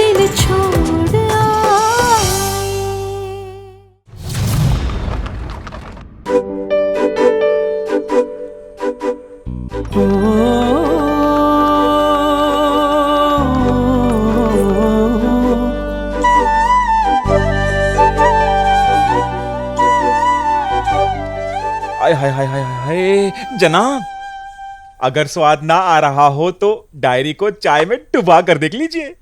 दिल छोड़ आए। हाय हाय हाय हाय हाय जनाब, अगर स्वाद ना आ रहा हो तो डायरी को चाय में डुबा कर देख लीजिए।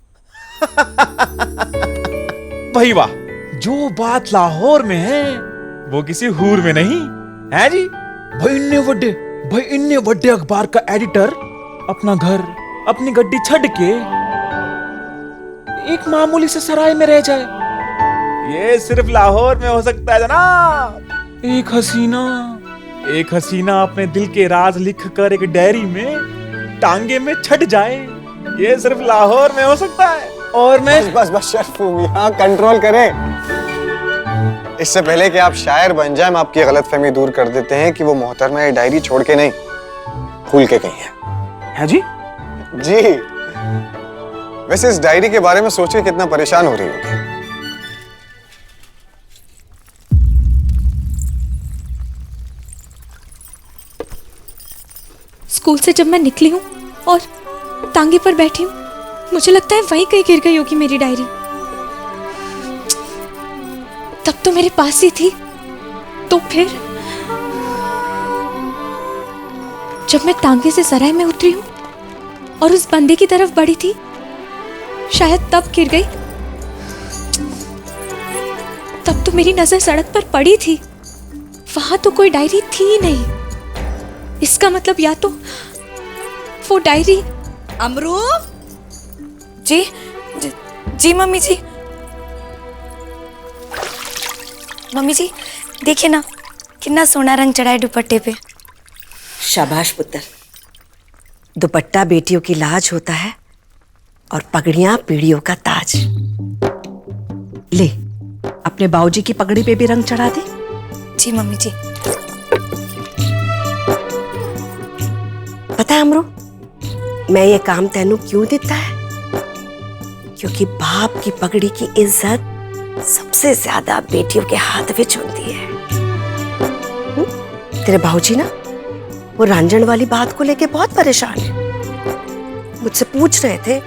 भाई वाह, जो बात लाहौर में है वो किसी हूर में नहीं है जी। भाई इन्ने बड़े अखबार का एडिटर अपना घर अपनी गड्डी छड़ के एक मामूली से सराय में रह जाए, ये सिर्फ लाहौर में हो सकता है जनाब। एक हसीना अपने दिल के राज लिख कर एक डायरी में टांगे में छट जाए, ये सिर्फ लाहौर में हो सकता है। और मैं बस शर्फ यहाँ कंट्रोल करें। इससे पहले कि आप शायर बन जाएं, हम आपकी गलतफहमी दूर कर देते हैं कि वो मोहतरमा ये डायरी छोड़ के नहीं, भूल के गई है जी। जी, वैसे इस डायरी के बारे में सोच के कितना परेशान हो रही होगी। स्कूल से जब मैं निकली हूँ और तांगे पर बैठी हूँ, मुझे लगता है वहीं कहीं गिर गई होगी मेरी डायरी। तब तो मेरे पास ही थी, तो फिर जब मैं तांगे से सराय में उतरी हूँ और उस बंदे की तरफ बढ़ी थी, शायद तब गिर गई। तब तो मेरी नजर सड़क पर पड़ी थी, वहां तो कोई डायरी थी ही नहीं। इसका मतलब या तो वो डायरी। अमरू जी मम्मी जी। मम्मी जी देखिए ना, कितना सोना रंग चढ़ा है दुपट्टे पे। शाबाश पुत्र, दुपट्टा बेटियों की लाज होता है और पगड़ियां पीढ़ियों का ताज। ले, अपने बाऊजी की पगड़ी पे भी रंग चढ़ा दे। जी मम्मी जी। पता है अमरू, मैं ये काम तेनू क्यों देता है? क्योंकि बाप की पगड़ी की इज्जत सबसे ज्यादा बेटियों के हाथ में होती है। तेरे बाबूजी ना वो रांझण वाली बात को लेके बहुत परेशान है। मुझसे पूछ रहे थे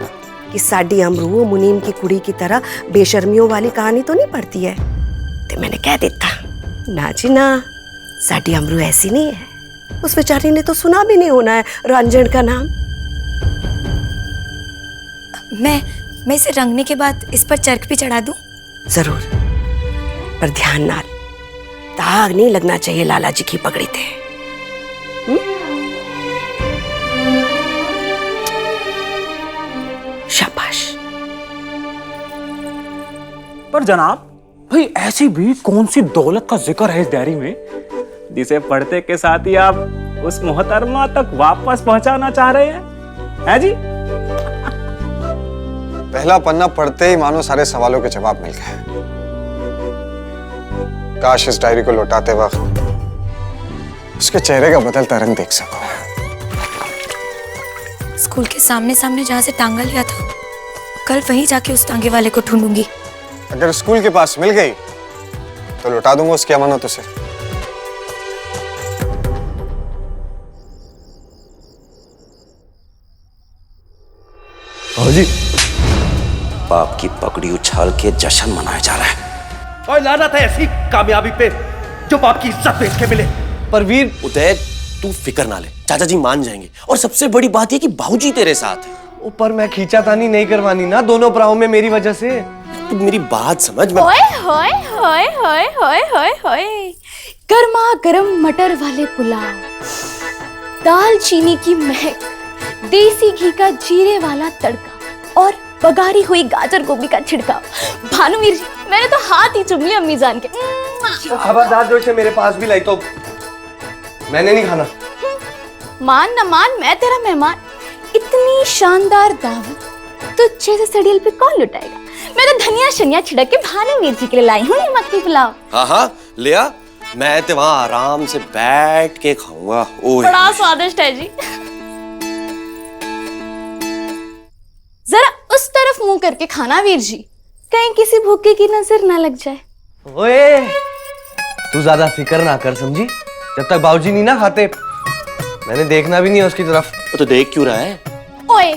कि साडी अमरू मुनीम की कुड़ी की तरह बेशर्मियों वाली कहानी तो नहीं पढ़ती है। तो मैंने कह देता, ना जी ना, साडी अमरू ऐसी नहीं है। उस बेचारी ने तो सुना भी नहीं होना है रांझण का नाम। मैं इसे रंगने के बाद इस पर चरख भी चढ़ा दूं? जरूर, पर ध्यान नाल, दाग नहीं लगना चाहिए लाला जी की पगड़ी थे। शाबाश। पर जनाब, भाई ऐसी भी कौन सी दौलत का जिक्र है इस डायरी में जिसे पढ़ते के साथ ही आप उस मोहतरमा तक वापस पहुंचाना चाह रहे हैं जी? पहला पन्ना पढ़ते ही मानो सारे सवालों के जवाब मिल गए। काश इस डायरी को लौटाते वक्त उसके चेहरे का बदलता रंग देख सकूं। स्कूल के सामने जहाँ से टांगा लिया था, कल वहीं जाके उस टांगे वाले को ढूंढूंगी। अगर स्कूल के पास मिल गई तो लौटा दूंगा उसकी अमानत उसे। जी, बाप की पगड़ी उछाल के जश्न मनाया जा रहा है। और लाना था ऐसी कामयाबी पे जो बाप की इज्जत बेच के मिले। पर वीर उदय, तू फिक्र ना ले, चाचा जी मान जाएंगे। और सबसे बड़ी बात ये कि बाबूजी तेरे साथ है। ऊपर मैं खींचातानी नहीं करवानी ना दोनों भराओं में मेरी वजह से। तू मेरी बात समझ। होए होए होए होए होए होए होए, गर्मा गर्म मटर वाले पुलाव, दाल चीनी की महक, देसी घी का जीरे वाला तड़का और बघारी हुई गाजर गोभी का छिड़काव। भानुवीर जी, मैंने तो हाथ ही चूम लिया अम्मी जान के। खबरदार, जो इसे मेरे पास भी लाई तो मैंने नहीं खाना। मान न मान, मैं तेरा मेहमान। इतनी शानदार दावत तुझे से सड़ील पे कौन लुटाएगा? मैं तो धनिया शनिया छिड़क के भानुवीर जी के लिए लाई हूँ ये मक्खनी पुलाव। हाँ ले आ, मैं तो वहां आराम से बैठ के खाऊंगा। बड़ा स्वादिष्ट है जी। जरा उस तरफ मुंह करके खाना वीर जी, कहीं किसी भूखे की नजर ना लग जाए। ओए, तू ज्यादा फिक्र ना कर समझी। जब तक बाबूजी नहीं ना खाते, मैंने देखना भी नहीं है उसकी तरफ। तो देख क्यों रहा है? ओए,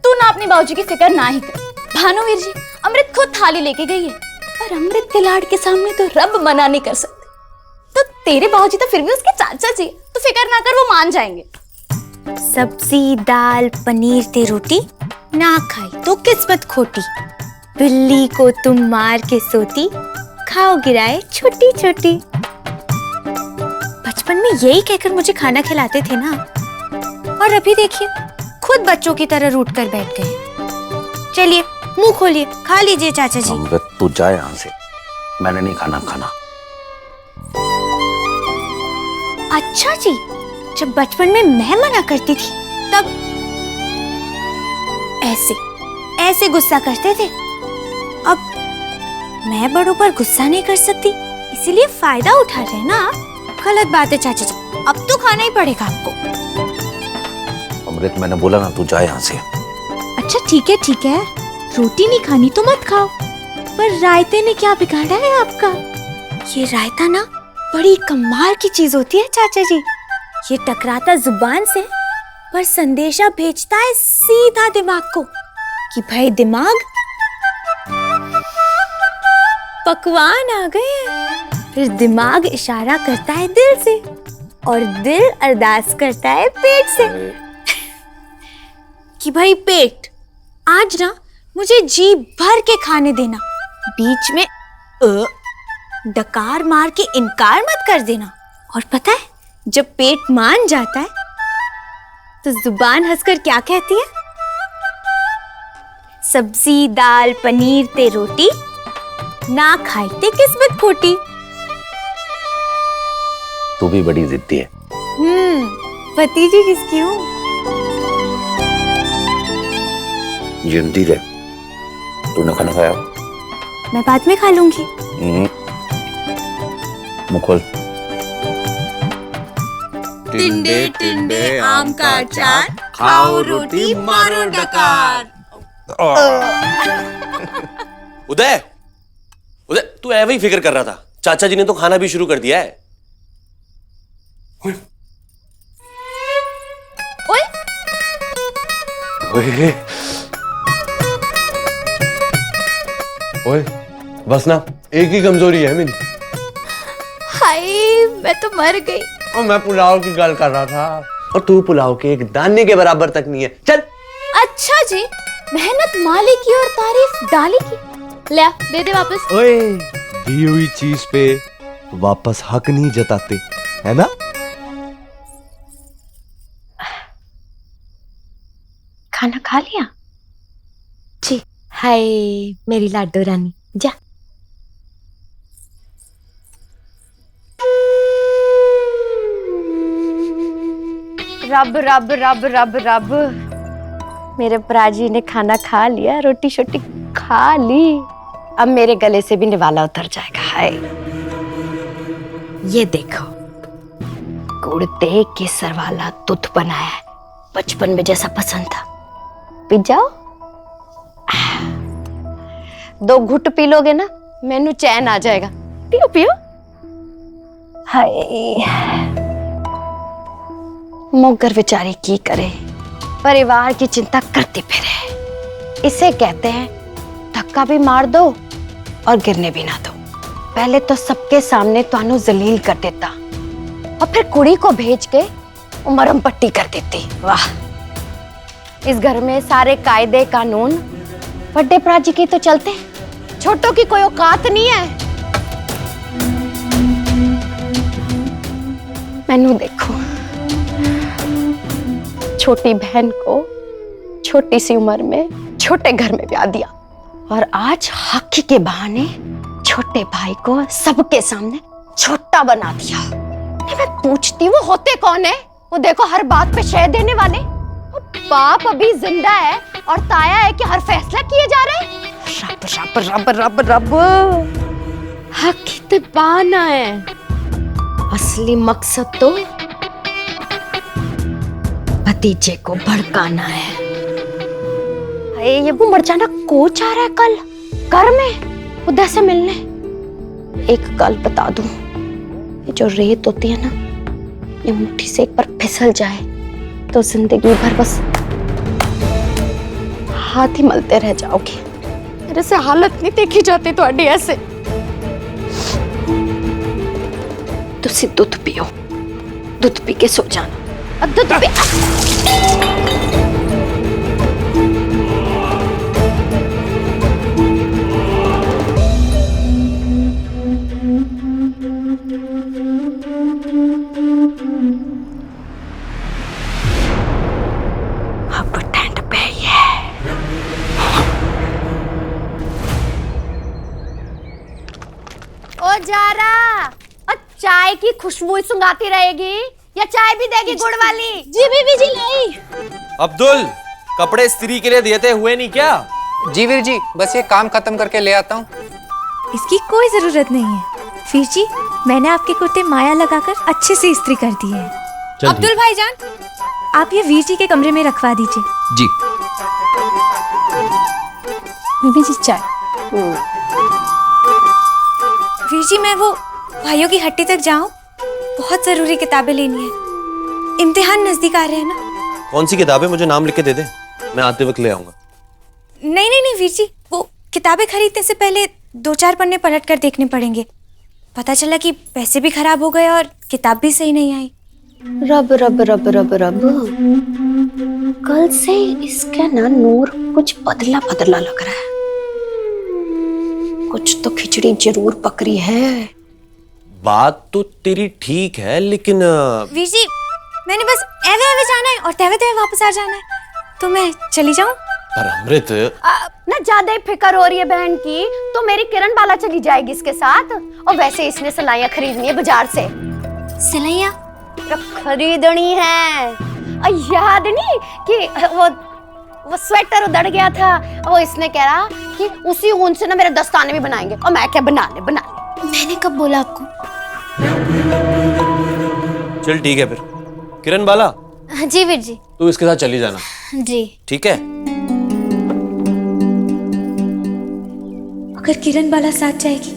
तू ना अपनी बाबूजी की फिक्र ना ही कर। भानुवीर जी, अमृत खुद थाली लेके गई है और अमृत के लाड के सामने तो रब मना नहीं कर सकते। तो तेरे बाबूजी तो फिर भी उसके चाचा जी, तो फिक्र ना कर, वो मान जाएंगे। सब्जी दाल पनीर ते रोटी ना खाई तो किस्मत खोटी, बिल्ली को तुम मार के सोती, खाओ गिराए छोटी छोटी। बचपन में यही कहकर मुझे खाना खिलाते थे ना, और अभी देखिए खुद बच्चों की तरह रूठ कर बैठ गए। चलिए मुंह खोलिए, खा लीजिए चाचा जी। अमृत तू जा यहाँ से, मैंने नहीं खाना। अच्छा जी, जब बचपन में मैं मना करती थी तब ऐसे गुस्सा करते थे। अब मैं बड़ों पर गुस्सा नहीं कर सकती, इसीलिए फायदा उठा रहे हैं ना। गलत बात है चाचा जी, अब तो खाना ही पड़ेगा आपको। अमृत मैंने बोला ना तू जा यहाँ से। अच्छा ठीक है, रोटी नहीं खानी तो मत खाओ, पर रायते ने क्या बिगाड़ा है आपका? ये रायता ना बड़ी कमाल की चीज होती है चाचा जी। ये टकराता जुबान से, पर संदेशा भेजता है सीधा दिमाग को कि भाई दिमाग पकवान आ गए हैं। फिर दिमाग इशारा करता है दिल से, और दिल अरदास करता है पेट से कि भाई पेट आज ना मुझे जी भर के खाने देना, बीच में डकार मार के इनकार मत कर देना। और पता है जब पेट मान जाता है तो जुबान हंसकर क्या कहती है? सब्जी दाल पनीर ते रोटी, ना खाई ते किस्मत खोटी। तू भी बड़ी जिद्दी है। भतीजी किसकी हूँ? जिद्दी है। तूने खाना खाया? मैं बाद में खा लूंगी। मुँह खोल। टिंडे टिंडे आम का अचार, खाओ रोटी मारो डकार। उदय, तू ऐसे ही फिक्र कर रहा था। चाचा जी ने तो खाना भी शुरू कर दिया है। ओए, बस ना, एक ही कमजोरी है मेरी। हाय, मैं तो मर गई। और मैं पुलाव की गल कर रहा था, और तू पुलाव के एक दाने के बराबर तक नहीं है। चल। अच्छा जी, मेहनत माली की और तारीफ डाली की। ले दे दे वापस। ओए, दी हुई चीज पे वापस हक नहीं जताते, है ना? खाना खा लिया जी? हाय मेरी लाडो रानी, जा। रब रब रब रब रब, मेरे प्राजी ने खाना खा लिया, रोटी शोटी खा ली, अब मेरे गले से भी निवाला उतर जाएगा। हाय, ये देखो, गुड़ते केसर वाला दूध बनाया है, बचपन में जैसा पसंद था। पी जाओ, 2 घुट पी लोगे ना, मैनू चैन आ जाएगा। पियो पियो। हाय, मोगर बेचारी की करे, परिवार की चिंता करती फिरे। इसे कहते हैं धक्का भी मार दो और गिरने भी ना दो। पहले तो सबके सामने तानू जलील कर देता, और फिर कुड़ी को भेज के मरहम पट्टी कर देती। वाह, इस घर में सारे कायदे कानून बड़े प्राजी की तो चलते, छोटों की कोई औकात नहीं है। मैनू देखो, छोटी बहन को छोटी सी उम्र में छोटे घर में ब्याह दिया, और आज हक के बहाने छोटे भाई को सबके सामने छोटा बना दिया। मैं पूछती वो होते कौन है? वो देखो हर बात पे शह देने वाले। बाप अभी जिंदा है और ताया है कि हर फैसला किए जा रहे हैं। रब रब रब रब रब, हक ही बाना है, असली मकसद तो भतीजे को भड़काना है। हाय, ये वो मर्जाना कोच आ रहा है कल घर में उदय से मिलने। एक गल बता दूं, ये जो रेत होती है ना, ये मुट्ठी से एक बार फिसल जाए तो जिंदगी भर बस हाथ ही मलते रह जाओगे। मेरे से हालत नहीं देखी जाती ਤੁਹਾਡੀ ऐसे। तुसी दूध पियो, दूध पी के सो जाना। दूध पी। अब ठंड पे ही है। ओ जारा, और चाय की खुशबू सुंघाती रहेगी या चाय भी देगी गुड़ वाली? जी बीबी जी लाई। अब्दुल, कपड़े इस्त्री के लिए दिए थे, हुए नहीं क्या? जी वीर जी, बस ये काम खत्म करके ले आता हूँ। इसकी कोई जरूरत नहीं है वीर जी, मैंने आपके कुर्ते माया लगाकर अच्छे से इस्त्री कर दिए हैं। अब्दुल भाईजान, आप ये वीर जी के कमरे में रखवा दीजिए। जी। बीबी जी चाय। वीर जी, मैं वो भाइयों की हट्टी तक जाऊं? बहुत जरूरी किताबें लेनी है, इम्तिहान नजदीक आ रहे हैं ना। कौन सी किताबें? मुझे नाम लिख के दे दे, मैं आते वक्त ले आऊंगा। नहीं नहीं नहीं वीर जी, वो किताबें खरीदने से पहले 2-4 पन्ने पलट कर देखने पड़ेंगे। पता चला कि पैसे भी खराब हो गए और किताब भी सही नहीं आई। रब रब रब रब रब, कल से इसका ना नूर कुछ बदला बदला लग रहा है। कुछ तो खिचड़ी जरूर पक रही है। बात तो तेरी ठीक है, लेकिन वीर जी, मैंने बस एवे एवे जाना है और तेवे तेवे वापस आ जाना है, तो मैं चली जाऊं? पर अमृत, ना ज्यादा ही फिक्र हो रही है बहन की, तो मेरी किरण बाला चली जाएगी इसके साथ। और वैसे इसने सलाइयां खरीदनी है बाजार से। सिलैया खरीदनी है। याद नहीं कि वो स्वेटर उधड़ गया था, वो इसने कह रहा कि उसी ऊन से ना मेरे दस्ताने भी बनाएंगे। और मैं क्या बना ले। मैंने कब बोला आपको? चल ठीक है फिर। किरण बाला, जी वीर जी। तू इसके साथ चली जाना, जी। ठीक है? अगर किरण बाला साथ जाएगी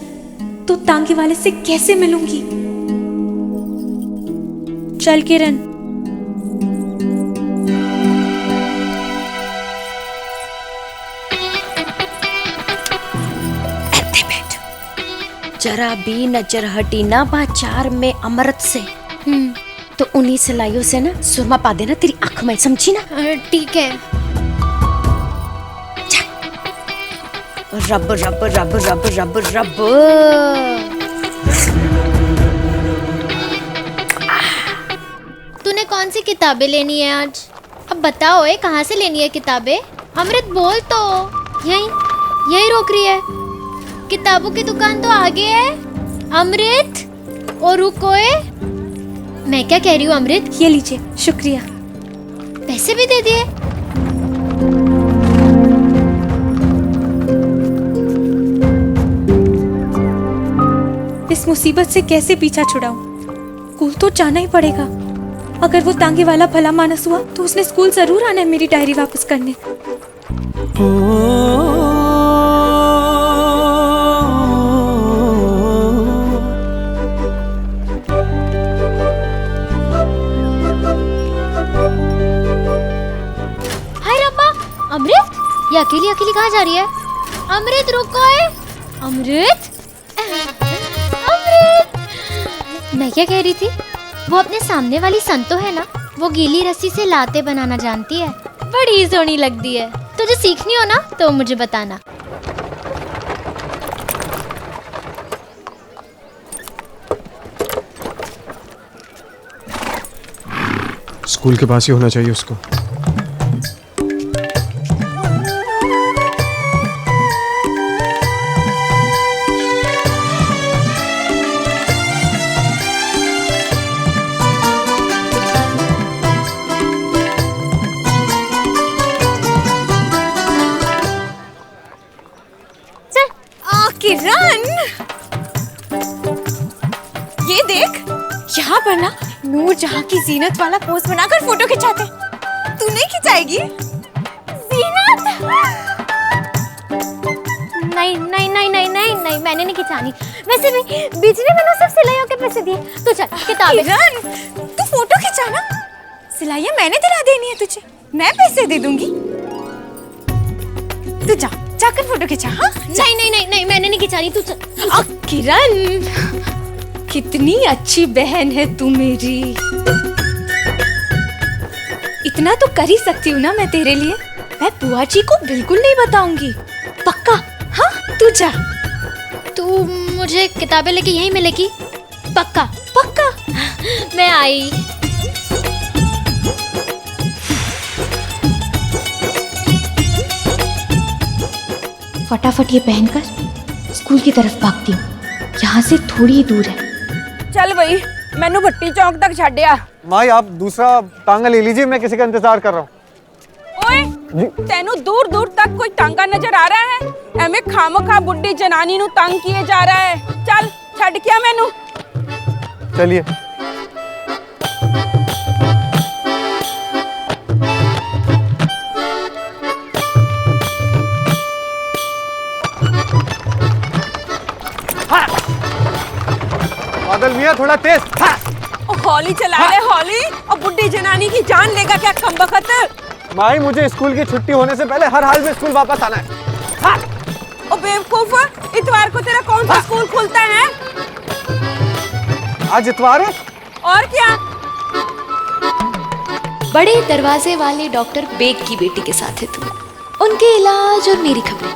तो तांगे वाले से कैसे मिलूंगी? चल किरण। जरा भी नजर हटी ना बाजार में अमृत से, तो उन्हीं सिलाइयों से ना सुरमा पा देना तेरी आंख में, समझी ना? ठीक है। रब रब रब रब रब रब। तूने कौन सी किताबें लेनी है आज? अब बताओ कहाँ से लेनी है किताबें? अमृत बोल तो। यही रोक रही है। किताबों की दुकान तो आगे है। अमृत, और रुको। मैं क्या कह रही हूँ अमृत? ये लीजिए, शुक्रिया। पैसे भी दे दिए। इस मुसीबत से कैसे पीछा छुड़ाऊं? स्कूल तो जाना ही पड़ेगा। अगर वो तांगे वाला भला मानस हुआ तो उसने स्कूल जरूर आना है मेरी डायरी वापस करने। हाय रब्बा, अमृत ये अकेली अकेली कहाँ जा रही है? अमृत रुको। अमृत, मैं क्या कह रही थी? वो अपने सामने वाली संतो है ना, वो गीली रस्सी से लाते बनाना जानती है, बड़ी सोहनी लगती है। तुझे सीखनी हो ना तो मुझे बताना। स्कूल के पास ही होना चाहिए उसको। किरण, ये देख, यहाँ पर ना नूर जहाँ की जीनत वाला पोज बनाकर फोटो खिंचाते। तू नहीं खिंचाएगी? जीनत? नहीं नहीं नहीं नहीं नहीं नहीं, मैंने नहीं खिंचानी। वैसे भी बीच ने मैंने सब सिलाइयों के पैसे दिए। तू चल किताबें। तू फोटो खिंचाना, सिलाइयाँ मैंने दिला देनी है तुझे, मैं पैसे दे दूंगी। तू जा, जाकर फोटो खिंचा। हाँ नहीं नहीं नहीं नहीं, मैंने नहीं खिंचानी, तू चल। किरण, कितनी अच्छी बहन है तू मेरी। इतना तो कर ही सकती हूँ ना मैं तेरे लिए। मैं बुआ जी को बिल्कुल नहीं बताऊंगी, पक्का। हाँ तू जा। तू मुझे किताबें लेके यहीं मिलेगी? पक्का? पक्का। मैं आई। फटाफट ये पहनकर स्कूल की तरफ भागती हूँ, यहाँ से थोड़ी ही दूर है। चल भाई, मैनू भट्टी चौक तक छाड़िया। माई आप दूसरा टांगा ले लीजिए, मैं किसी का इंतजार कर रहा हूँ। ओए, तेनू दूर दूर तक कोई टांगा नजर आ रहा है? एमें खामखा बुड्ढी जनानी नु तंग किए जा रहा है। चल छड़ क्या मैनू। चलिए। बादल मियां थोड़ा तेज। हौली चला ले हौली, और बुड्ढी जनानी की जान लेगा क्या कमबख्त। माई मुझे स्कूल की छुट्टी होने से पहले हर हाल में स्कूल वापस आना है। ओ बेवकूफ, इतवार को तेरा कौन सा स्कूल खुलता है? आज इतवार है। और क्या? बड़े दरवाजे वाले डॉक्टर बेग की बेटी के साथ है तू, उनके इलाज और मेरी खबरें।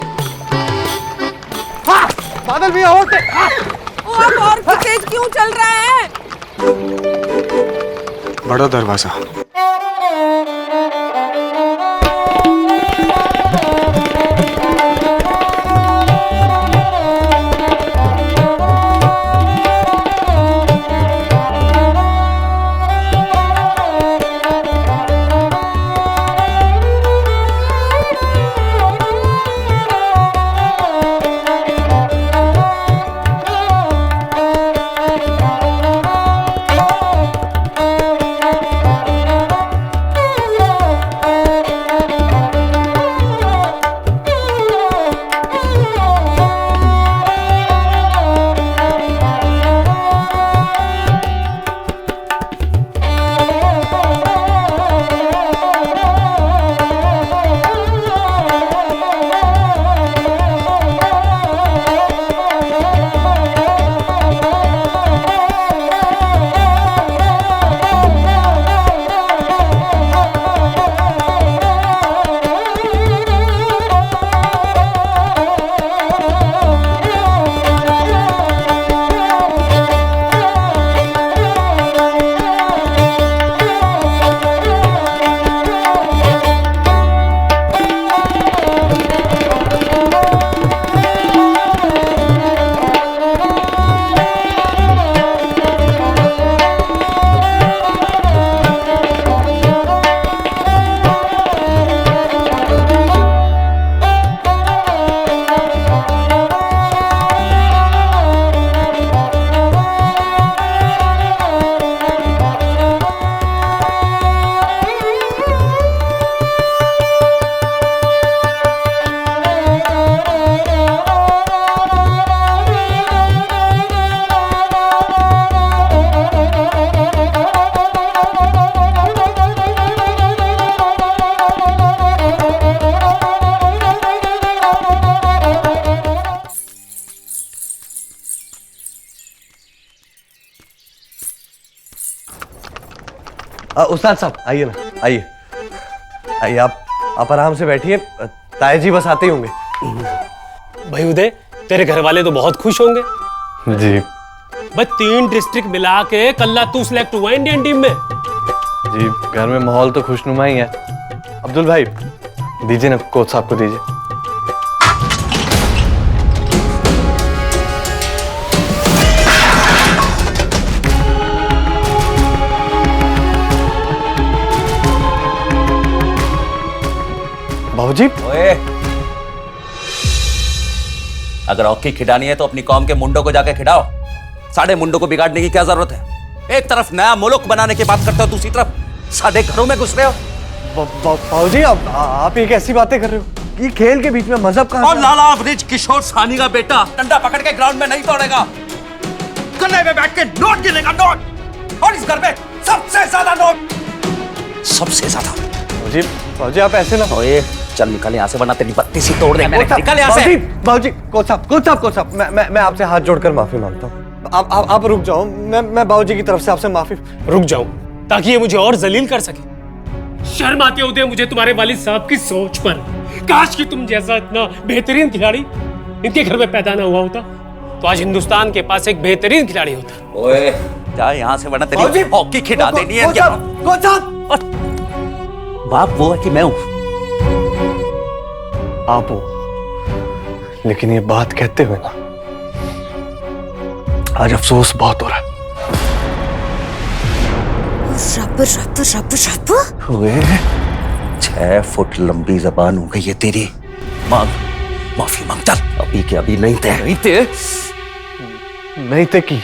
बादल मियां और अब और भी तेज क्यों चल रहा है? बड़ा दरवाजा। उस्ताद साहब आइए ना, आइए आइए। आप आराम से बैठिए, ताया जी बस आते ही होंगे। भाई उदय, तेरे घर वाले तो बहुत खुश होंगे। जी भाई 3 डिस्ट्रिक्ट मिला के कल्ला तू सिलेक्ट हुआ इंडियन टीम में। जी, घर में माहौल तो खुशनुमा ही है। अब्दुल भाई दीजिए ना, कोच साहब को दीजिए। बाबूजी, ओए, अगर हॉकी खिलानी है तो अपनी कौम के मुंडों को जाके खिलाओ। साढ़े मुंडों को बिगाड़ने की क्या जरूरत है? एक तरफ नया मुल्क बनाने की बात करते हो, दूसरी तरफ साढ़े घरों में घुस रहे हो। बाबूजी आप ये कैसी बातें कर रहे हो? ये खेल के बीच में मजहब का और लाला ब्रिज किशोर सानी का बेटा डंडा पकड़ के ग्राउंड में नहीं तोड़ेगा, गले में बैठ के नोट गिनेगा, नोट। और इस घर में सबसे ज्यादा नोट, सबसे ज्यादा। बाबूजी आप ऐसे ना। ओए चल निकल यहाँ से, वरना तेरी बत्ती सी तोड़ देंगे। निकल यहाँ से। बाबूजी कोच साहब मैं आपसे हाथ जोड़कर माफी मांगता हूँ। आप रुक जाओ, मैं बाबूजी की तरफ से आपसे माफी रुक जाऊं ताकि ये मुझे और जलील कर सके। शर्म आती होती है मुझे तुम्हारे वालिद साहब की सोच पर। काश कि तुम जैसा इतना बेहतरीन खिलाड़ी इनके घर में पैदा ना हुआ होता तो आज हिंदुस्तान के पास एक बेहतरीन खिलाड़ी होता। ओए जा यहाँ से, वरना तेरी हॉकी खिला देनी है। कोच साहब बाप वो है कि मैं हूँ? आप हो, लेकिन ये बात कहते हुए ना आज अफसोस बहुत हो रहा है। रब रब रब रब। ओए 6 फुट लंबी जबान हो गई है तेरी। मांग माफी मांग, चल। अभी के अभी नहीं थे की।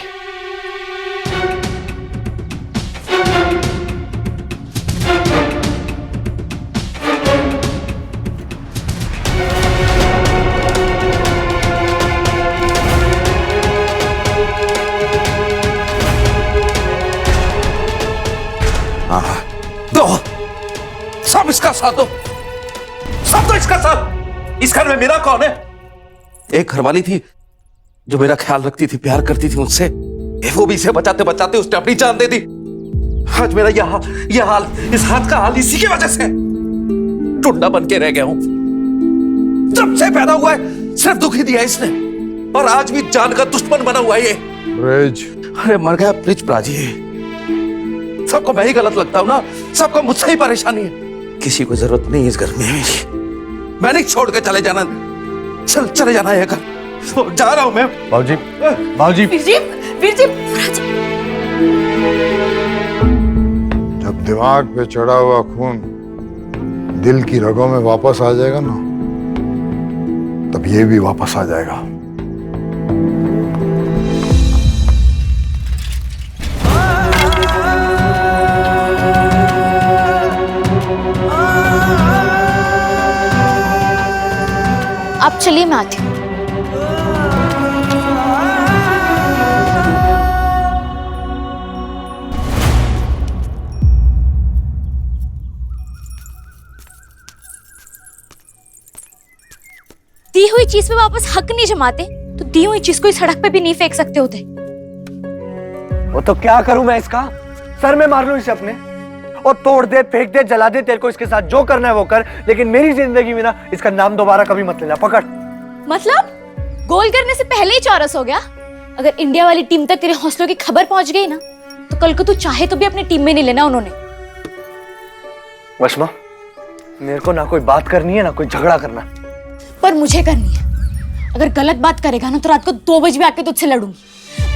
दो सब इसका साथ दो, सब तो इसका साथ। इस घर में मेरा कौन है? एक घरवाली थी जो मेरा ख्याल रखती थी, प्यार करती थी मुझसे, वो भी इसे बचाते बचाते उसने अपनी जान दे दी। आज मेरा यह हाल, इस हाथ का हाल इसी की वजह से। टुंडा बन के रह गया हूं। जब से पैदा हुआ है सिर्फ दुखी दिया इसने, और आज भी जान का दुश्मन बना हुआ है ये। ब्रिज। अरे मर गया ब्रिज प्राजी। सबको मैं ही गलत लगता हूं ना, सबको मुझसे ही परेशानी है। किसी को जरूरत नहीं इस घर में मेरी। मैं नहीं छोड़ के चले जाना, चले जाना है घर। जा रहा हूं मैं। बाबूजी वीर जी। जब दिमाग पे चढ़ा हुआ खून दिल की रगों में वापस आ जाएगा ना, तब ये भी वापस आ जाएगा। आप चलिए, मैं आती हूँ। दी हुई चीज पे वापस हक नहीं जमाते तो दी हुई चीज को इस सड़क पे भी नहीं फेंक सकते होते। वो तो क्या करूं मैं इसका? सर में मार लूं इसे अपने, और तोड़ दे, फेंक दे, जला दे, तेरे को इसके साथ जो करना है वो कर, लेकिन मेरी जिंदगी में ना इसका नाम दोबारा कभी मत लेना। पकड़। मतलब गोल करने से पहले ही चौरस हो गया? अगर इंडिया वाली टीम तक तेरे हौसलों की खबर पहुंच गई ना, तो कल को तू चाहे तो भी अपनी टीम में नहीं लेना उन्होंने। मेरे को ना कोई बात करनी है ना कोई झगड़ा करना, पर मुझे करनी है। अगर गलत बात करेगा ना तो रात को 2 बजे भी आके तुझसे लड़ूंगी।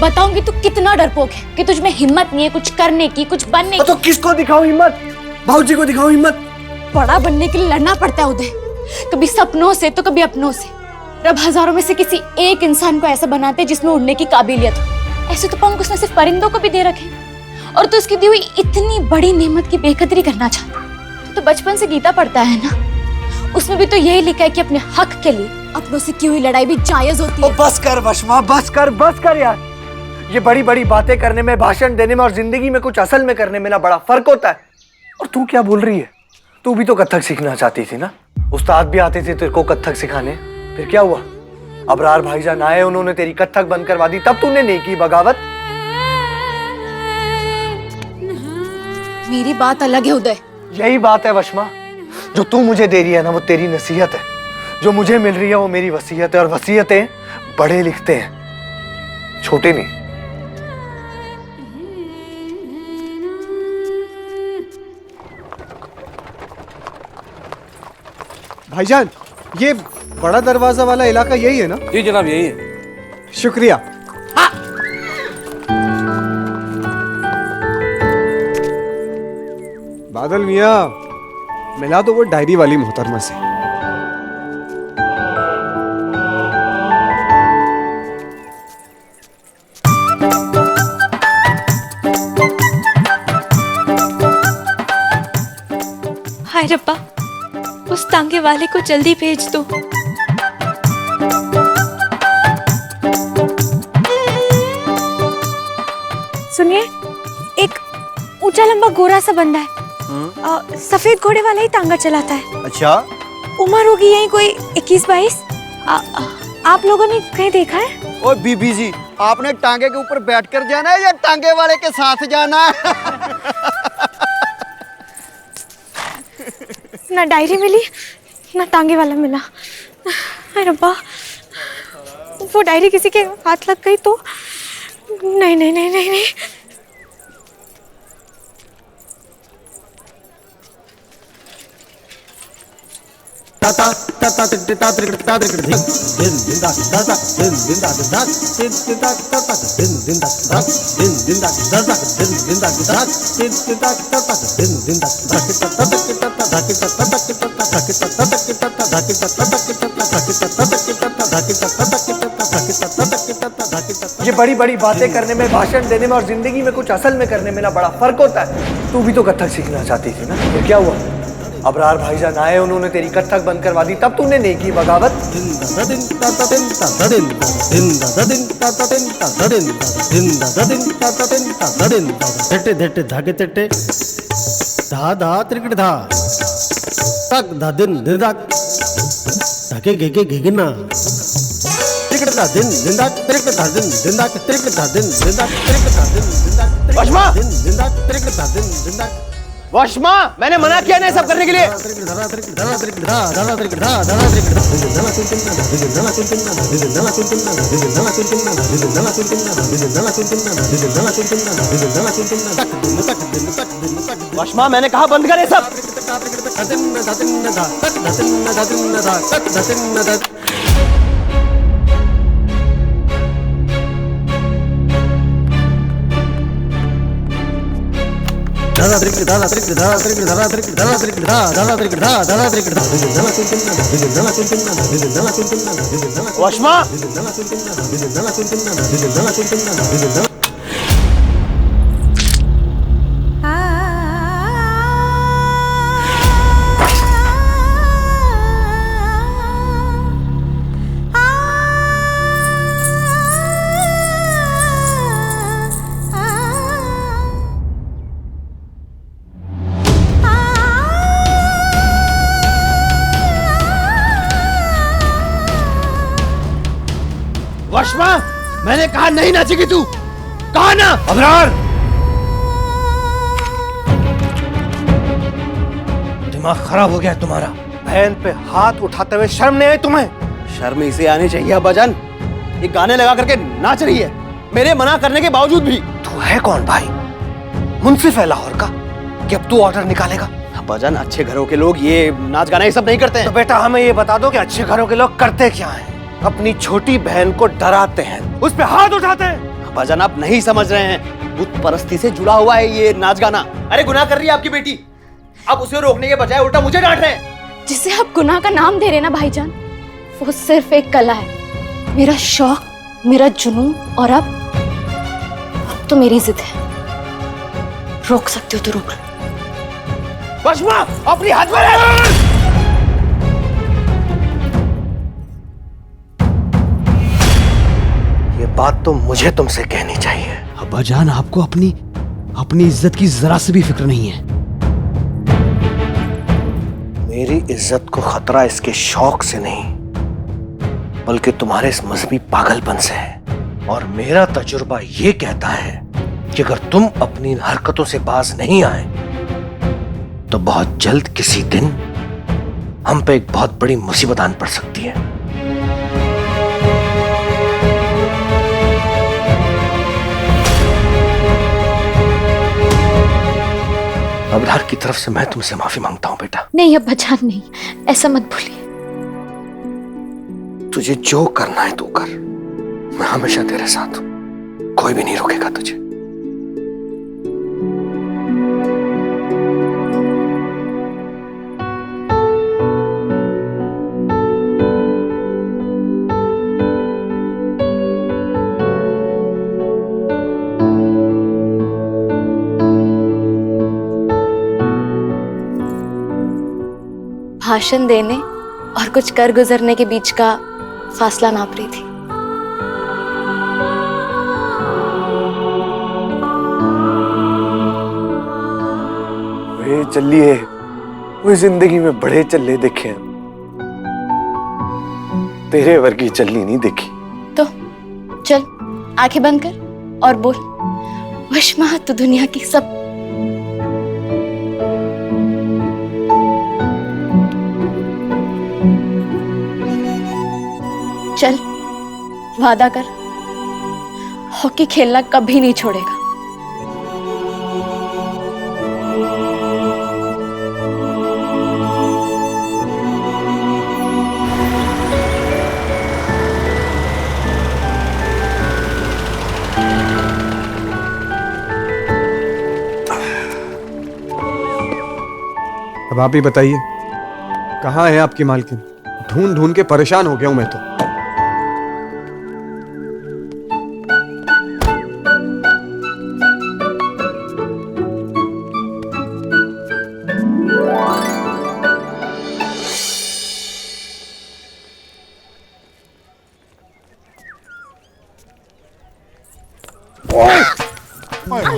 बताऊंगी तू कितना डरपोक है, कि तुझ में हिम्मत नहीं है कुछ करने की, कुछ बनने की। तो किसको दिखाऊं हिम्मत? भाऊजी को दिखाऊं हिम्मत? बड़ा बनने के लिए लड़ना पड़ता है उदय, कभी सपनों से तो कभी अपनों से। रब हजारों में से किसी एक इंसान को ऐसा बनाते जिसमें उड़ने की काबिलियत हो। ऐसे तो पंख उसने सिर्फ परिंदों को भी दे रखे, और तो उसकी दी हुई इतनी बड़ी नेमत की बेकदरी करना चाहता। तो बचपन से गीता पढ़ता है ना, उसमें भी तो यही लिखा है कि अपने हक के लिए अपनों से की हुई लड़ाई भी जायज होती है। बस कर वशमा, बस कर यार। ये बड़ी बड़ी बातें करने में, भाषण देने में और जिंदगी में कुछ असल में करने में ना बड़ा फर्क होता है। और तू क्या बोल रही है? तू भी तो कथक सीखना चाहती थी ना? उस्ताद भी आते थे तेरे को कथक सिखाने, फिर क्या हुआ? अबरार भाईजान आए, उन्होंने तेरी कथक बंद करवा दी, तब तूने नहीं की बगावत। मेरी बात अलग है उदय। यही बात है वशमा, जो तू मुझे दे रही है ना वो तेरी नसीहत है, जो मुझे मिल रही है वो मेरी वसीयत है, और वसीयतें बड़े लिखते हैं, छोटे नहीं। भाईजान, ये बड़ा दरवाजा वाला इलाका यही है ना? जी जनाब, यही है। शुक्रिया। बादल मियाँ, मिला तो वो डायरी वाली मोहतरमा से। हाय रब्बा, उस तांगे वाले को जल्दी भेज दो। सुनिए, एक ऊंचा लंबा गोरा सा बंदा है, सफेद घोड़े वाला ही तांगा चलाता है। अच्छा, उम्र होगी यही कोई 21-22। आप लोगों ने कहीं देखा है? ओ बीबी जी, आपने टांगे के ऊपर बैठकर जाना है या टांगे वाले के साथ जाना है? ना डायरी मिली ना टांगे वाला मिला। अरे रब्बा, वो डायरी किसी के हाथ लग गई तो? नहीं नहीं नहीं नहीं नहीं। ये बड़ी बड़ी बातें करने में, भाषण देने में और जिंदगी में कुछ असल में करने में ना बड़ा फर्क होता है। तू भी तो कथक सीखना चाहती थी ना, फिर क्या हुआ? अबरार भाईजान आए, उन्होंने तेरी कथक बंद करवा दी, तब तूने नहीं की बगावत। वशमा, मैंने मना किया ना सब करने के लिए। वशमा, मैंने कहा बंद करे सब। वशमा, वशमा, मैंने कहा नहीं नाचेगी तू, कहा ना। अबरार, दिमाग खराब हो गया तुम्हारा। बहन पे हाथ उठाते हुए शर्म नहीं आई तुम्हें? शर्म इसे आनी चाहिए अब्बाजान, ये गाने लगा करके नाच रही है मेरे मना करने के बावजूद भी। तू है कौन भाई? मुंसिफ है लाहौर का कि अब तू ऑर्डर निकालेगा? अब्बाजान, अच्छे घरों के लोग ये नाच गाना ये सब नहीं करते हैं। तो बेटा हमें ये बता दो कि अच्छे घरों के लोग करते क्या हैं? अपनी छोटी बहन को डराते हैं, उस पे हाथ उठाते हैं। अब्बाजान, आप नहीं समझ रहे हैं, बुत परस्ती से जुड़ा हुआ है ये नाच गाना। अरे गुनाह कर रही है आपकी बेटी, अब उसे रोकने के बजाय उल्टा मुझे डांट रहे हैं। जिसे आप गुनाह का नाम दे रहे ना भाईजान, वो सिर्फ एक कला है, मेरा शौक, मेरा जुनून, और अब तो मेरी जिद है। रोक सकते हो तो रोक लो। वशमा, अपनी हाथ में ले। ये बात तो मुझे तुमसे कहनी चाहिए। अब्बाजान, आपको अपनी इज्जत की जरा से भी फिक्र नहीं है। मेरी इज्जत को खतरा इसके शौक से नहीं, बल्कि तुम्हारे इस मजहबी पागलपन से है। और मेरा तजुर्बा ये कहता है कि अगर तुम अपनी हरकतों से बाज नहीं आए तो बहुत जल्द किसी दिन हम पे एक बहुत बड़ी मुसीबत आन पड़ सकती है। अबरार की तरफ से मैं तुमसे माफी मांगता हूं बेटा। नहीं अब्बाजान, नहीं, ऐसा मत बोलिए। तुझे जो करना है तू कर, मैं हमेशा तेरे साथ हूं, कोई भी नहीं रोकेगा तुझे। भाषण देने और कुछ कर गुजरने के बीच का फासला नाप रही थी। वे चलिए, वो जिंदगी में बड़े चल्ले देखे हैं, तेरे वर्गी चलनी नहीं देखी। तो चल आंखें बंद कर और बोल, वशमा तो दुनिया की सब। चल वादा कर, हॉकी खेलना कभी नहीं छोड़ेगा। अब आप ही बताइए, कहाँ है आपकी मालकिन? ढूंढ ढूंढ के परेशान हो गया हूं मैं तो।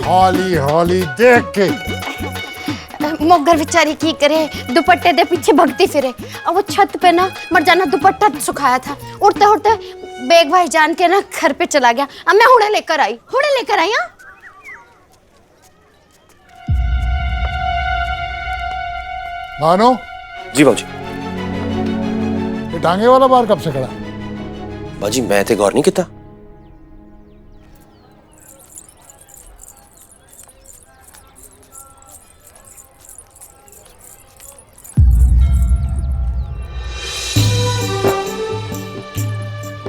हौली हौली देख के मोगर बेचारी की करे, दुपट्टे दे पीछे भगती फिरे। और वो छत पे ना मर्जाना दुपट्टा सुखाया था, उड़ते उड़ते बेग भाई जान के ना घर पे चला गया। अब मैं हुड़े लेकर आई हाँ? मानो जी बाबूजी। ये टांगे वाला बार कब से खड़ा? बाजी मैं ते गौर नहीं किया।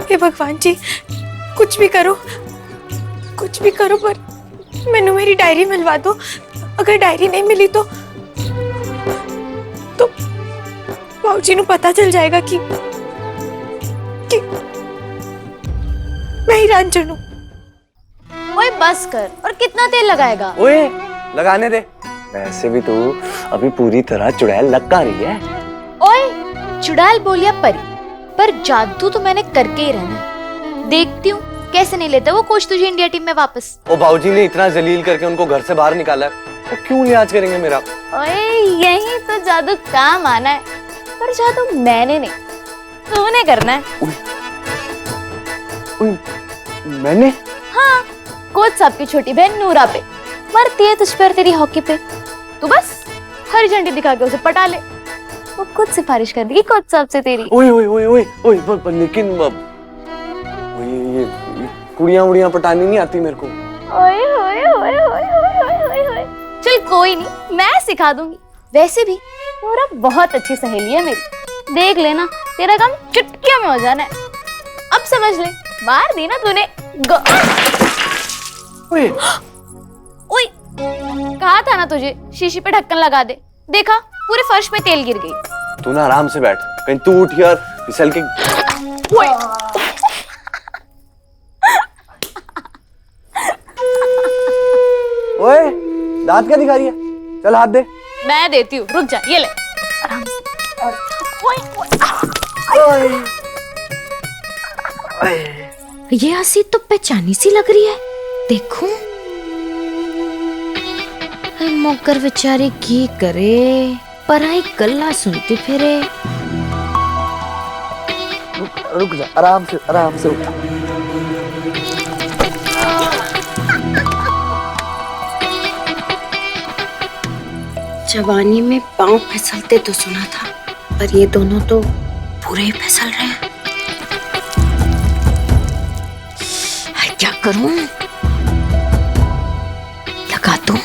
हे भगवान जी, कुछ भी करो पर मैनू मेरी डायरी मिलवा दो। अगर डायरी नहीं मिली तो बाबूजी नू पता चल जाएगा कि मैं ही रांझण हूं। ओए बस कर, और कितना तेल लगाएगा? ओए लगाने दे, वैसे भी तू अभी पूरी तरह चुड़ैल लटका रही है। ओए चुड़ैल बोलिया परी, पर जादू तो मैंने करके ही रहना है। देखती हूँ कैसे नहीं लेते वो कोच तुझे इंडिया टीम में वापस। ओ बाबूजी ने इतना जलील करके उनको घर से बाहर निकाला है, तो क्यों लिहाज करेंगे मेरा? ओए यही तो जादू काम आना है, पर जादू मैंने नहीं तूने करना है। मैंने? हाँ, कोच साहब की छोटी बहन नूरा पे मरती है तुझ पर तेरी हॉकी पे, तू बस हरी झंडी दिखा के उसे पटा ले, वो खुद सिफारिश कर देगी कोच साहब से तेरी। ओए ओए ओए ओए ओए, लेकिन ये कुड़ियां पटानी नहीं आती मेरे को। ओए ओए ओए ओए ओए ओए ओए, चल कोई नहीं, मैं सिखा दूंगी। वैसे भी नूरा बहुत अच्छी सहेली है मेरी, देख लेना तेरा काम चुटकियों में हो जाना है। अब समझ ले, मार दी ना तूने। ओए ओए, कहा था ना तुझे शीशी पे ढक्कन लगा दे, देखा पूरे फर्श पे तेल गिर गई। तू ना आराम से बैठ, कहीं तू उठ यार फिसल के। ओए ओए दांत क्या दिखा रही है? चल हाथ दे। मैं देती हूँ, रुक जा, ये ले आराम से। ये हंसी तो पहचानी सी लग रही है, देखो। मोकर बेचारी की करे, पराई गल्ला सुनती फिरे। रुक जा, आराम से उठ। जवानी में पांव फिसलते तो सुना था, पर ये दोनों तो पूरे ही फिसल रहे हैं। क्या करूं? लगा दूं?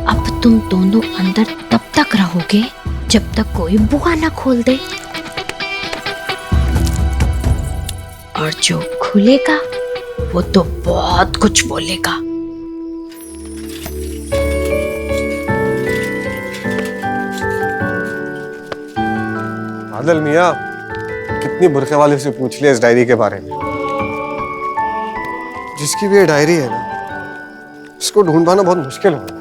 अब तुम दोनों अंदर तब तक रहोगे जब तक कोई बुआ ना खोल दे, और जो खुलेगा वो तो बहुत कुछ बोलेगा। आदिल मियां, अपनी बुरखे वाले से पूछ लिया इस डायरी के बारे में। जिसकी भी ये डायरी है ना, इसको ढूंढ पाना बहुत मुश्किल होगा।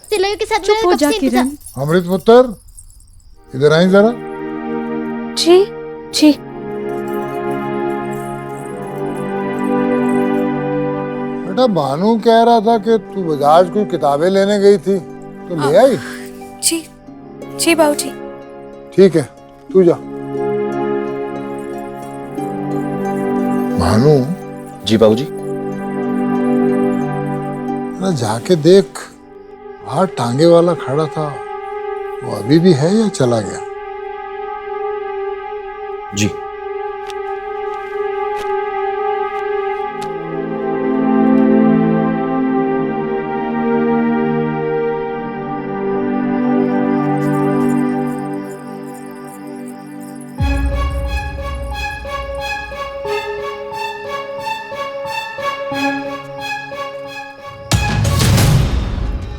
तिलक के साथ चुप हो जा किरण। अमृत पुत्र, इधर आई जरा। जी जी। बेटा भानु कह रहा था कि तू बजाज कोई किताबें लेने गई थी, तो ले आई? जी जी बाबूजी। ठीक है, तू जा। भानु। जी बाबूजी। जाके देख, बाहर टांगे वाला खड़ा था, वो अभी भी है या चला गया? जी।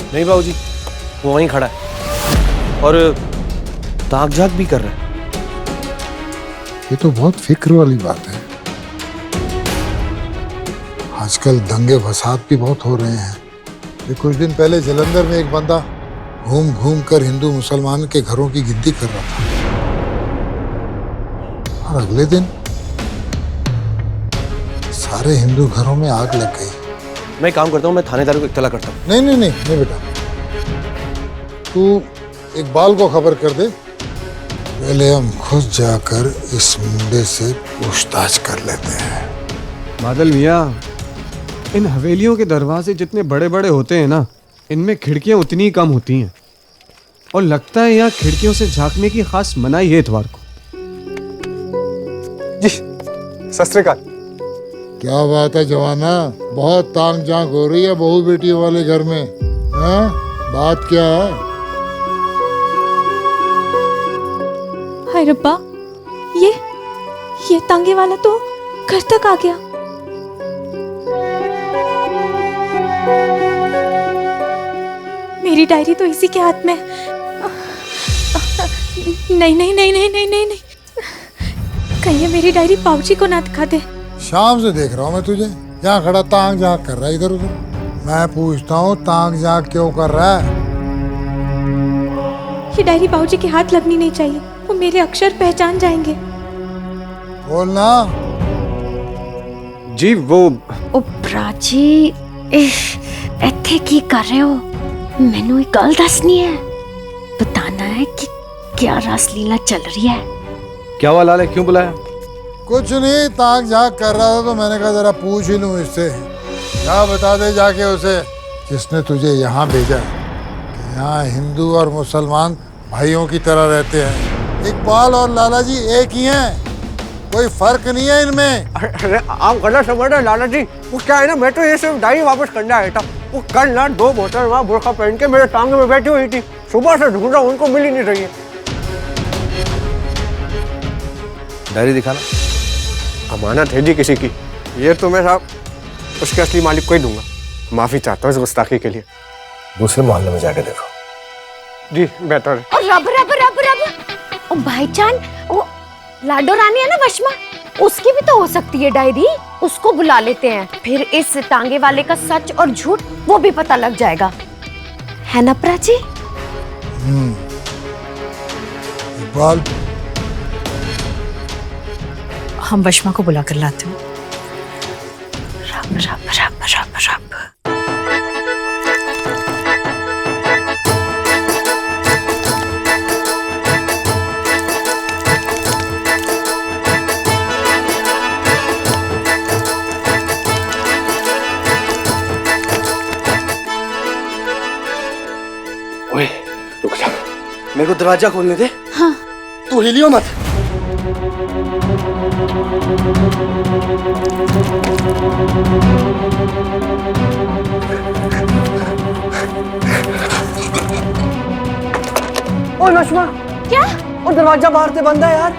नहीं बाबूजी, वो वहीं खड़ा है और ताक झाक भी कर रहा है। ये तो बहुत फिक्र वाली बात है। आजकल दंगे फसाद भी बहुत हो रहे हैं। ये कुछ दिन पहले जलंधर में एक बंदा घूम घूम कर हिंदू मुसलमान के घरों की गिनती कर रहा था, और अगले दिन सारे हिंदू घरों में आग लग गई। मैं काम करता हूँ, मैं थानेदार को इत्तला करता हूँ। नहीं नहीं नहीं नहीं बेटा, तू इकबाल को खबर कर दे। पहले हम खुद जाकर इस मुंडे से पूछताछ कर लेते हैं। बादल मियाँ, इन हवेलियों के दरवाजे जितने बड़े बड़े होते हैं ना, इनमें खिड़कियां उतनी ही कम होती हैं, और लगता है यहाँ खिड़कियों से झांकने की खास मनाही है इतवार को। जी सत श्री अकाल। क्या बात है जवाना, बहुत तांग झांक हो रही है बहू बेटियों वाले घर में। हाँ, बात क्या है? हाय रब्बा, ये तांगे वाला तो घर तक आ गया। मेरी डायरी तो इसी के हाथ में। नहीं नहीं नहीं नहीं नहीं नहीं नहीं, कहीं ये मेरी डायरी बाबूजी को ना दिखा दे। शाम से देख रहा हूँ मैं तुझे, यहाँ खड़ा तांग झांक कर रहा है इधर उधर। मैं पूछता हूँ तांग झांक क्यों कर रहा है? ये डायरी बाबूजी के हाथ लगनी नहीं चाहिए, वो मेरे अक्षर पहचान जाएंगे। बोलना। जी वो ओ प्राची, ਇੱਥੇ ਕੀ ਕਰ ਰਹੇ ਹੋ? ਮੈਨੂੰ एक गल दसनी है, बताना है कि क्या रासलीला चल रही है। क्या हुआ लाले, क्यों बुलाया? कुछ नहीं, ताक झांक कर रहा था तो मैंने कहा जरा पूछ ही लूं इससे। क्या बता दे जाके उसे, किसने तुझे यहाँ भेजा है कि यहाँ हिंदू और मुसलमान भाइयों की तरह रहते हैं। इकबाल और लाला जी एक ही हैं, कोई फर्क नहीं है इनमें। अरे आप गलत समझ रहे लाला जी, वो क्या है ना, मैं तो ये सिर्फ डायरी वापस करने आया था। वो कल ना 2 मोहतरमा बुर्खा पहन के मेरे टांगे में बैठी हुई थी, सुबह से ढूंढ रहा हूं, उनको मिल ही नहीं रही है। डायरी दिखाना। अमानत है जी किसी की, ये तो मैं साहब उसके असली मालिक को ही दूंगा। माफी चाहता हूँ इस गुस्ताखी के लिए। दूसरे मोहल्ले में जाके देखो। जी बेहतर है। और रब रब रब रब, ओ भाईजान, वो लाडो रानी है ना वशमा, उसकी भी तो हो सकती है डायरी। उसको बुला लेते हैं, फिर इस तांगे वाले का सच और झूठ वो भी पता लग जाएगा, है ना प्राची? इकबाल, हम वशमा को बुला कर लाते हैं। रब रब रब रब रब। ओए रुक जा, मेरे को दरवाजा खोलने दे। हाँ। तू हिलियो मत। ओए वशमा, क्या? और दरवाजा बाहर से बंद है यार।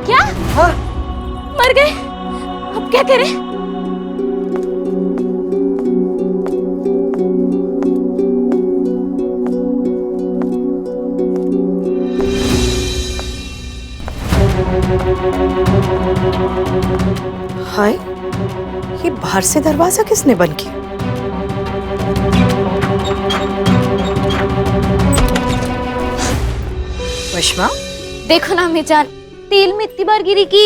क्या? हाँ? मर गए? अब क्या करें? हाय, ये बाहर से दरवाजा किसने बंद किया? वशमा, देखो ना अम्मी जान, तेल में इतनी बार गिरी कि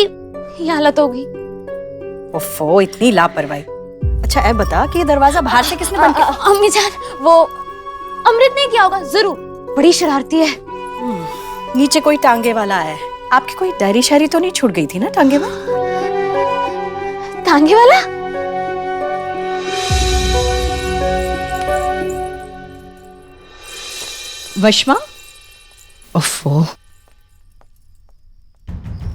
ये हालत हो गई। ओफो, इतनी लापरवाही। अच्छा ऐ बता कि ये दरवाजा बाहर से किसने बंद किया? अम्मी जान, वो अमृत ने किया होगा जरूर, बड़ी शरारती है। नीचे कोई टांगे वाला आया है। आपकी कोई डायरी शायरी तो नहीं छूट गई थी ना टांगे में? टांगे वाला? वशमा, ओफो,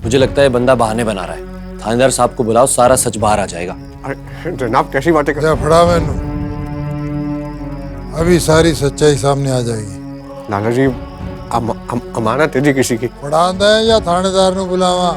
मुझे लगता है बंदा बहाने बना रहा है। थानेदार साहब को बुलाओ, सारा सच बाहर आ जाएगा। जनाब कैसी बातें कर? फड़ा मैनू, अभी सारी सच्चाई सामने आ जाएगी। नाना जी, अमानत है जी किसी की। फड़ांदा है या थानेदार नु बुलावा?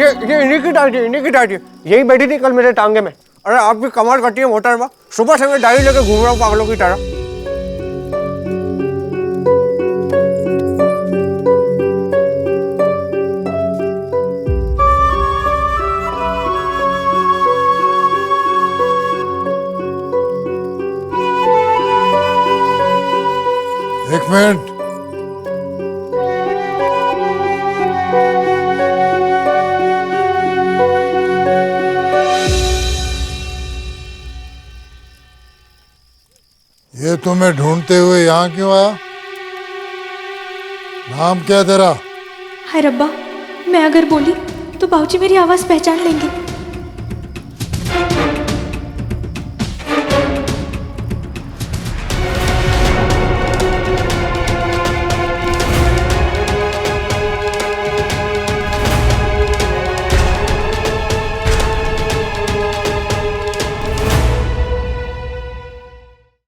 ये इन्हीं की डायरी यही बैठी थी कल मेरे टांगे में। अरे आप भी कमाल करती है मोहतरमा, सुबह से मैं डायरी लेके घूम रहा हूँ पागलों की तरह। एक मिनट, ये तुम्हें ढूंढते हुए यहाँ क्यों आया? नाम क्या तेरा? हाय रब्बा, मैं अगर बोली तो बाबूजी मेरी आवाज पहचान लेंगे।